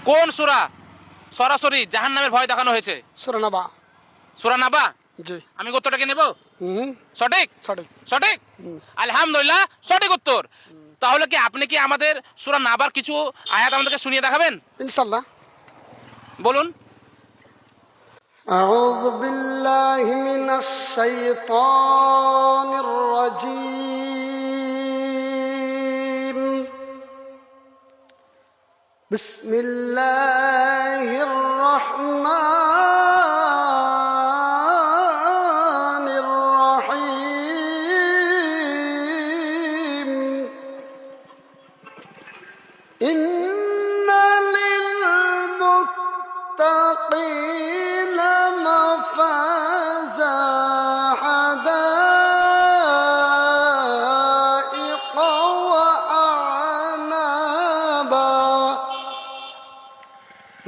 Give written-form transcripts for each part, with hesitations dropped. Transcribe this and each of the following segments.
কোন সূরা সরাসরি জাহান্নামের ভয় দেখানো হয়েছে? সূরা নাবা। সূরা নাবা। জি। আমি উত্তরটাকে নেব? হুম। সঠিক? সঠিক। সঠিক, আলহামদুলিল্লাহ, সঠিক উত্তর। তাহলে কি আপনি কি আমাদের সূরা নাবার কিছু আয়াত আমাদেরকে শুনিয়ে দেখাবেন? ইনশাআল্লাহ। বলুন। أعوذ بالله من الشيطان الرجيم. بسم الله الرحمن الرحيم. إن للمتقين مفازا حدائق وأعنابا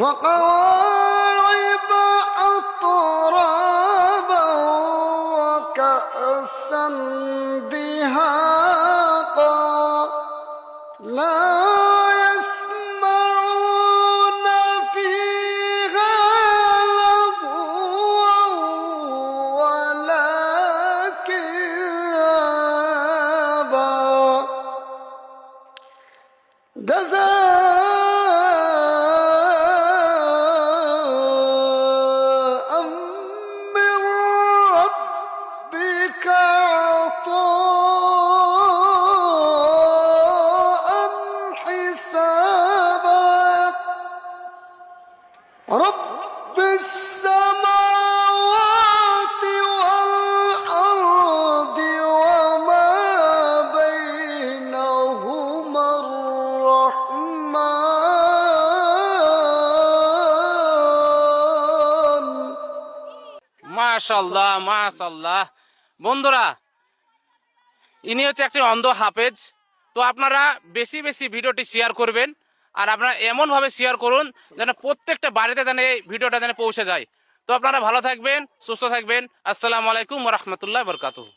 وكواعب أترابا وكأسا دهاقا لا يسمعون فيها لغوا ولا كذابا جزاء من ربك عطاء حسابا رب السماوات والأرض وما بينهما الرحمن. মাশাআল্লাহ, মাশাআল্লাহ। বন্ধুরা, ইনি হচ্ছে একটি অন্ধ হাফেজ। তো আপনারা বেশি বেশি ভিডিওটি শেয়ার করবেন, আর আপনারা এমনভাবে শেয়ার করুন যেন প্রত্যেকটা বাড়িতে যেন এই ভিডিওটা যেন পৌঁছে যায়। তো আপনারা ভালো থাকবেন, সুস্থ থাকবেন। আসসালামু আলাইকুম ওয়া রাহমাতুল্লাহি ওয়া বারাকাতুহু।